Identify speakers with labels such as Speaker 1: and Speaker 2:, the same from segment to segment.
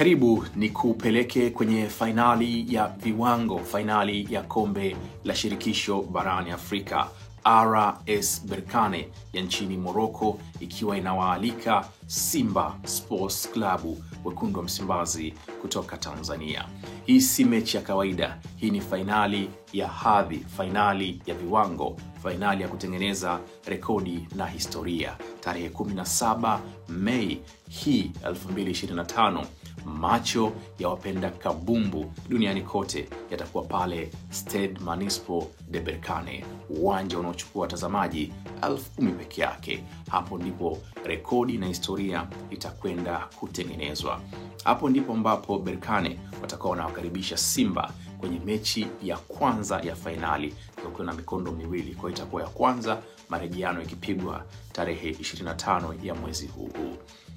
Speaker 1: Karibu ni kupeleke kwenye finali ya viwango, finali ya kombe la shirikisho barani Afrika, RS Berkane ya nchini Morocco, ikiwa inawaalika Simba Sports Club, wekundu wa Msimbazi kutoka Tanzania. Hii si mechi ya kawaida, hii ni finali ya hadhi, finali ya viwango, finali ya kutengeneza rekodi na historia. Tarehe 17 Mei hii 2025, macho ya wapenda kabumbu duniani kote yatakuwa pale Stade Municipal de Berkane, uwanja unaochukua watazamaji 10,000 peke yake. Hapo ndipo rekodi na historia itakwenda kutengenezwa. Hapo ndipo ambapo Berkane watakuwa wanawakaribisha Simba kwenye mechi ya kwanza ya finali, kwa na mikondo miwili. Kwa itakuwa ya kwanza, marejeano ikipigwa tarehe 25 ya mwezi huu.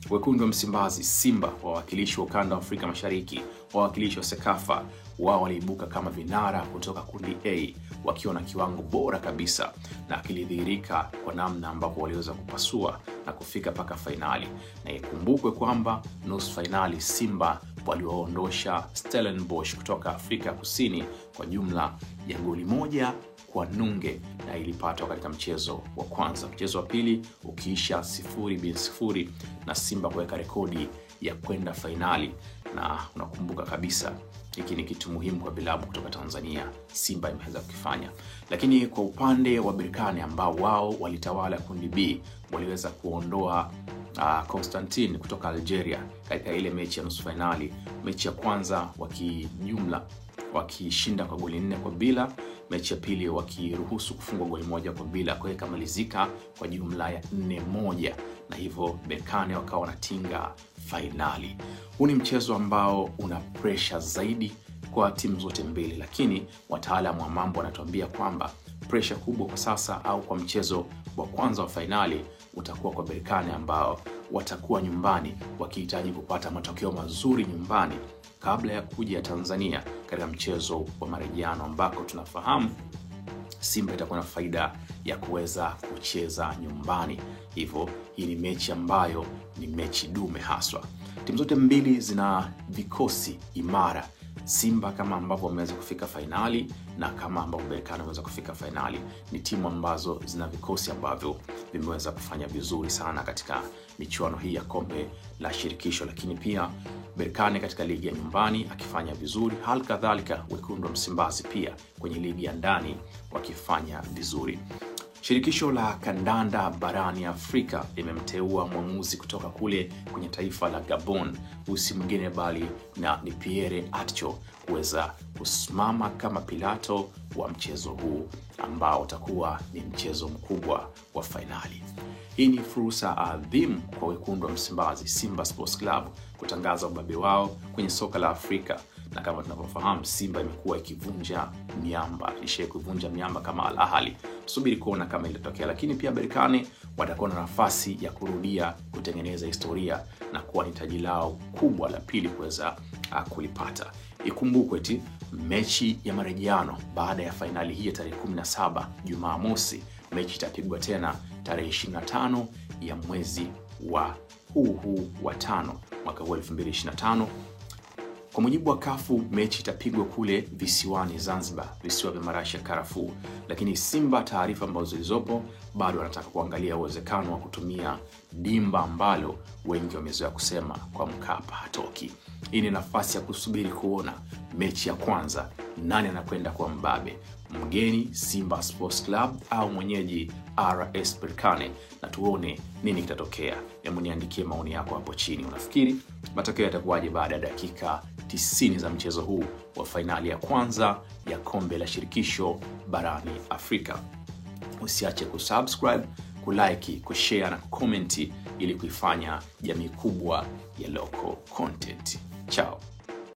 Speaker 1: Wekundu wa Msimbazi Simba, wawakilishi wa ukanda wa Afrika Mashariki, wawakilishi wa Sekafa, wao waliibuka kama vinara kutoka kundi A wakiwa na kiwango bora kabisa, na kilidhihirika kwa namna ambapo waliweza kupasua na kufika paka finali. Na ikumbukwe kwamba nusu finali Simba waliwaondosha Stellenbosch kutoka Afrika Kusini kwa jumla ya goli 1-0, na ilipatwa katika mchezo wa kwanza. Mchezo wa pili ukiisha 0-0 na Simba kuweka rekodi ya kwenda finali. Na unakumbuka kabisa hiki ni kitu muhimu kwa vilabu kutoka Tanzania, Simba imeweza kukifanya. Lakini kwa upande wa Berkane ambao wao walitawala kundi B, waliweza kuondoa Constantine kutoka Algeria katika ile mechi ya nusu finali. Mechi ya kwanza wakishinda kwa goli 4-0, mechi ya pili wakiruhusu kufungwa goli 1-0, kwa hiyo ikamalizika kwa jumla ya 4-1, na hivyo Berkane wakawa wanatinga finali. Huu ni mchezo ambao una pressure zaidi kwa timu zote mbili, lakini wataalamu wa mambo wanatuambia kwamba pressure kubwa kwa sasa au kwa mchezo wa kwanza wa finali utakuwa kwa Berkane, ambao watakuwa nyumbani wakihitaji kupata matokeo mazuri nyumbani kabla ya kuja Tanzania katika mchezo wa marejeano, ambako tunafahamu Simba itakuwa na faida ya kuweza kucheza nyumbani. Hivyo hii ni mechi ambayo ni mechi dume haswa. Timu zote mbili zina vikosi imara. Simba kama ambavyo wameweza kufika finali na kama ambavyo Berkane wameweza kufika finali, ni timu ambazo zina vikosi ambavyo vimeweza kufanya vizuri sana katika michuano hii ya kombe la shirikisho. Lakini pia Berkane katika ligi ya nyumbani akifanya vizuri, hali kadhalika wekundu wa Msimbazi pia kwenye ligi ya ndani wakifanya vizuri. Shirikisho la kandanda barani Afrika limemteua mwamuzi kutoka kule kwenye taifa la Gabon, usi mwingine bali ni Pierre Atcho, kuweza kusimama kama pilato wa mchezo huu ambao utakuwa ni mchezo mkubwa wa finali. Hii ni fursa adhimu kwa wekundu wa Msimbazi Simba Sports Club kutangaza ubabe wao kwenye soka la Afrika. Na kama tunavyofahamu, Simba imekuwa ikivunja miamba kama Al Ahly. Tusubiri kuona kama itatokea. Lakini pia Berkane watakuwa na nafasi ya kurudia kutengeneza historia na kuwa ni taji lao kubwa la pili kuweza kulipata. Ikumbukwe eti mechi ya marejeano baada ya finali hii tarehe 17 Jumamosi, mechi itapigwa tena tarehe 25 ya mwezi wa huu wa 5 mwaka 2025. Kwa mujibu wa Kafu, mechi itapigwa kule visiwani Zanzibar, visiwa vya Marashi ya Karafuu. Lakini Simba, taarifa ambazo zilizopo, bado wanataka kuangalia uwezekano wa kutumia dimba ambalo wengi wamezoea kusema kwa Mkapa hatoki. Hii ni nafasi ya kusubiri kuona mechi ya kwanza nani anakwenda kwa mbabe, mgeni Simba Sports Club au mwenyeji RS Berkane, na tuone nini kitatokea. Hebu niandikie maoni yako hapo chini. Unafikiri matokeo yatakuwaje baada ya dakika 90 za mchezo huu wa finali ya kwanza ya kombe la shirikisho barani Afrika? Usiache kusubscribe, kulike, kushare na comment ili kuifanya jamii kubwa ya local content. Ciao.